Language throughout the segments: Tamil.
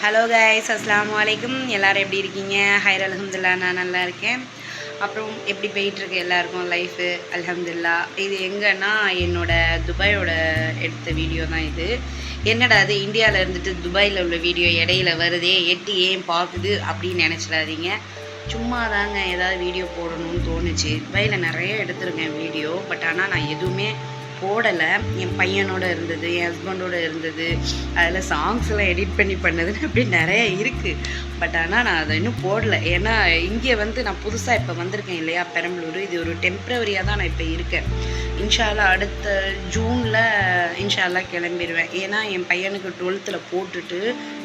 ஹலோ கைஸ், அஸ்ஸலாமு அலைக்கும். எல்லோரும் எப்படி இருக்கீங்க? ஹைர் அல்ஹம்துலில்லாஹ், நான் நல்லா இருக்கேன். அப்புறம் எப்படி போயிட்டுருக்கு எல்லாருக்கும் லைஃபு? அல்ஹம்துலில்லாஹ். இது எங்கன்னா என்னோடய துபாயோட எடுத்த வீடியோ தான் இது. என்னடா அது இந்தியாவில் இருந்துட்டு துபாயில் உள்ள வீடியோ இடையில வருதே, எட்டு ஏன் பார்க்குது அப்படின்னு நினச்சிடாதீங்க. சும்மா தாங்க ஏதாவது வீடியோ போடணும்னு தோணுச்சு. துபாயில் நிறைய எடுத்துருக்கேன் வீடியோ. பட் ஆனால் நான் எதுவுமே போடலை. என் பையனோட இருந்தது, என் ஹஸ்பண்டோட இருந்தது, அதில் சாங்ஸ்லாம் எடிட் பண்ணதுன்னு அப்படி நிறைய இருக்குது. பட் ஆனால் நான் அதை இன்னும் போடலை. ஏன்னா இங்கே நான் புதுசாக இப்போ வந்திருக்கேன் இல்லையா, பெரம்பலூர். இது ஒரு டெம்ப்ரவரியாக தான் நான் இப்போ இருக்கேன். இன்ஷா அல்லாஹ் அடுத்த ஜூனில் இன்ஷா அல்லாஹ் கிளம்பிடுவேன். ஏன்னா என் பையனுக்கு 12th போட்டுட்டு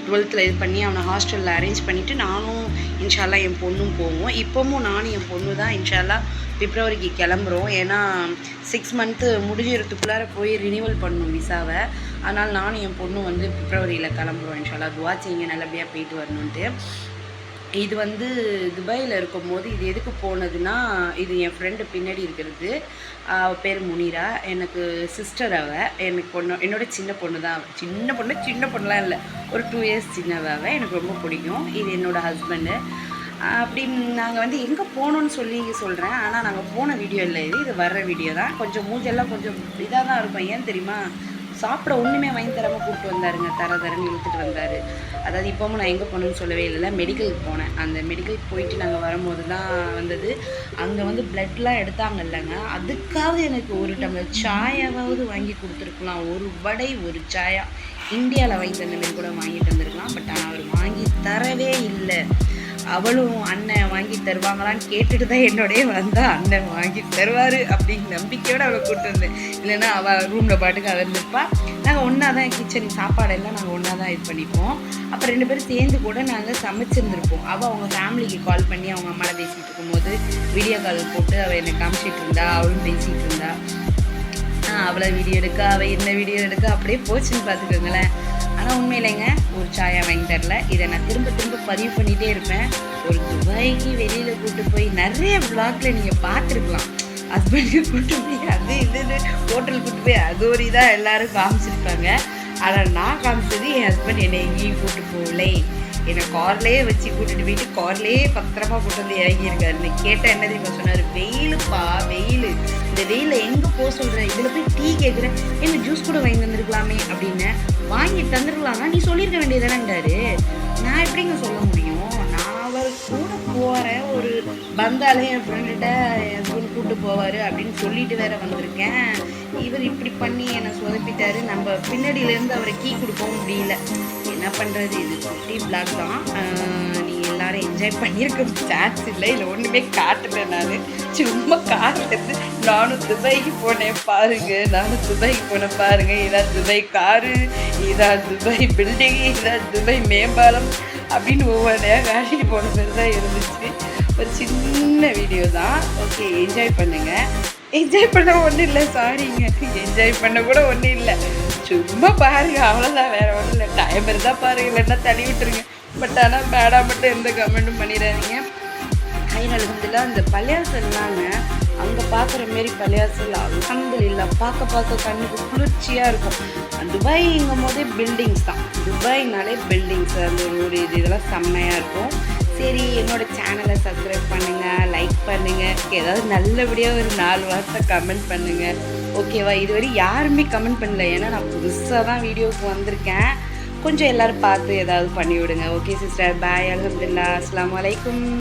12th இது பண்ணி அவனை ஹாஸ்டலில் அரேஞ்ச் பண்ணிவிட்டு நானும் இன்ஷா அல்லாஹ் என் பொண்ணும் போவோம். இப்போவும் நானும் என் பொண்ணு தான் இன்ஷா அல்லாஹ் பிப்ரவரிக்கு கிளம்புறோம். ஏன்னா 6 மந்த்து முடிஞ்சிறதுக்குள்ளார போய் ரினியூவல் பண்ணணும் விசாவை. அதனால் நானும் என் பொண்ணு பிப்ரவரியில் கிளம்புறோம் இன்ஷா அல்லாஹ். துஆ செய்யுங்க நல்லபடியாக போயிட்டு வரணுன்ட்டு. இது துபாயில் இருக்கும்போது இது எதுக்கு போனதுன்னா, இது என் ஃப்ரெண்டு பின்னாடி இருக்கிறது. அவள் பேர் முனிரா. எனக்கு சிஸ்டர் அவள். எனக்கு என்னோட சின்ன பொண்ணு தான். சின்ன பொண்ணுலாம் இல்லை, ஒரு 2 இயர்ஸ் சின்னவ அவள். எனக்கு ரொம்ப பிடிக்கும். இது என்னோடய ஹஸ்பண்டு. அப்படி நாங்கள் எங்கே போகணுன்னு சொல்கிறேன். ஆனால் நாங்கள் போன வீடியோ இல்லை, இது வர்ற வீடியோ தான். கொஞ்சம் மூஞ்செல்லாம் கொஞ்சம் இதாக தான் இருக்கும். ஏன் தெரியுமா, சாப்பிட ஒன்றுமே வாங்கி தராமல் கூப்பிட்டு வந்தாருங்க. தரன்னு இழுத்துட்டு வந்தார். அதாவது இப்போவும் நான் எங்கே போகணுன்னு சொல்லவே இல்லை, மெடிக்கலுக்கு போனேன். அந்த மெடிக்கலுக்கு போயிட்டு நாங்கள் வரும்போது தான் வந்தது. அங்கே பிளட்லாம் எடுத்தாங்க இல்லைங்க, அதுக்காவது எனக்கு ஒரு டம்ளர் சாயாவது வாங்கி கொடுத்துருக்கலாம். ஒரு வடை ஒரு சாயா இந்தியாவில் வாங்கி தந்த மாதிரி கூட வாங்கிட்டு வந்திருக்கலாம். பட் ஆனால் அவர் வாங்கி தரவே இல்லை. அவளும் அண்ணன் வாங்கி தருவாங்களான்னு கேட்டுட்டு தான் என்னோடய வந்தால் அண்ணன் வாங்கி தருவார் அப்படின்னு நம்பிக்கையோடு அவளை கூப்பிட்டு வந்தேன். இல்லைன்னா அவள் ரூமில் பாட்டுக்கு அவள் இருந்துருப்பாள். நாங்கள் ஒன்றா தான் கிச்சன் சாப்பாடெல்லாம் நாங்கள் ஒன்றா தான் இது பண்ணிப்போம். அப்போ 2 பேரும் சேர்ந்து கூட நாங்கள் சமைச்சிருந்துருப்போம். அவள் அவங்க ஃபேமிலிக்கு கால் பண்ணி அவங்க அம்மாவை பேசிகிட்டு இருக்கும்போது வீடியோ கால் போட்டு அவள் என்னை காமிச்சிட்டு இருந்தா, அவளும் பேசிகிட்டு இருந்தா. அவளை வீடியோ எடுக்க, அவள் என்ன வீடியோ எடுக்க, அப்படியே போச்சுன்னு பார்த்துக்கோங்களேன். ஆனால் உண்மையிலேங்க ஒரு சாயா வாங்கி தரல. இதை நான் திரும்ப பதிவு பண்ணிகிட்டே இருப்பேன். ஒரு துபாய்க்கு வெளியில் கூப்பிட்டு போய் நிறைய விளாக்ல நீங்கள் பார்த்துருக்கலாம். ஹஸ்பண்டுக்கு கூப்பிட்டு போய் அது இதுன்னு ஹோட்டல் கூப்பிட்டு போய் அது ஒரு இதாக எல்லோரும் காமிச்சிருப்பாங்க. ஆனால் நான் காமிச்சது என் ஹஸ்பண்ட் என்னை எங்கேயும் கூப்பிட்டு போகலை. என்னை கார்லேயே வச்சு கூட்டிகிட்டு போயிட்டு கார்லேயே பத்திரமா கூட்டு வந்து இறங்கியிருக்காரு. கேட்டால் என்ன தெரியுமா சொன்னார், வெயிலுப்பா வெயில், இந்த வெயிலில் எங்கே போக சொல்கிறேன், இதில் போய் டீ கேட்குறேன், எங்கள் ஜூஸ் கூட வாங்கி தந்துருக்கலாமே அப்படின்னு. வாங்கி தந்துருக்கலாம்னா நீ சொல்லியிருக்க வேண்டியதானேங்கிறாரு. நான் எப்படிங்க சொல்ல முடியும்? நான் அவர் கூட போகிறேன், ஒரு வந்தாலே என் ஃப்ரெண்டுகிட்ட என் ஹஸ்பண்ட் கூப்பிட்டு போவார் அப்படின்னு சொல்லிட்டு வேற வந்திருக்கேன். இவர் இப்படி பண்ணி என்னை சொதப்பிட்டாரு. நம்ம பின்னாடியிலேருந்து அவரை கீ கொடுக்கவும் முடியல. என்ன பண்ணுறது, இது குட்டி பிளாக் தான். நீங்கள் எல்லோரும் என்ஜாய் பண்ணியிருக்க சான்ஸ் இல்லை. இல்லை ஒன்றுமே காட்டலை. நான் சும்மா காட்டுறது. நானும் துபாய்க்கு போனேன் பாருங்க, இதான் துபாய் காரு, இதான் துபாய் பில்டிங்கு, இதான் துபாய் மேம்பாலம் அப்படின்னு ஒவ்வொன்றையாக காட்டிட்டு போன மாதிரி தான் இருந்துச்சு. ஒரு சின்ன வீடியோ தான். ஓகே, என்ஜாய் பண்ணுங்கள். என்ஜாய் பண்ண ஒன்றும் இல்லை, சாரிங்க, என்ஜாய் பண்ண கூட ஒன்றும் இல்லை. சும்மா பாருங்கள், அவ்வளோதான், வேறு ஒன்றும் இல்லை. டைம் இருந்தால் பாருங்கள், இல்லைன்னா தள்ளி விட்டுருங்க. பட் ஆனால் பேடாக மட்டும் எந்த கமெண்ட்டும் பண்ணிடாதீங்க. அல்ஹம்துலில்லாஹ். இந்த பள்ளியாசல்லாங்க அங்கே பார்க்குற மாரி பள்ளியாசல் அல்ஹம்துலில்லாஹ் பார்க்க கண்ணுக்கு குளிர்ச்சியாக இருக்கும். துபாய்ங்கும் போதே பில்டிங்ஸ் தான். துபாய்னாலே பில்டிங்ஸ், அந்த ஒரு இதெல்லாம் செம்மையாக இருக்கும். சரி, என்னோடய சேனலை சப்ஸ்கிரைப் பண்ணுங்கள், லைக் பண்ணுங்கள், ஏதாவது நல்லபடியாக ஒரு 4 வார்த்தை கமெண்ட் பண்ணுங்கள். ஓகேவா? இதுவரை யாருமே கமெண்ட் பண்ணல. ஏன்னா நான் புதுசாக தான் வீடியோவுக்கு வந்திருக்கேன். கொஞ்சம் எல்லோரும் பார்த்து ஏதாவது பண்ணிவிடுங்க. ஓகே சிஸ்டர், பாய். அல்ஹம்துலில்லாஹ். அஸ்ஸலாமு அலைக்கும்.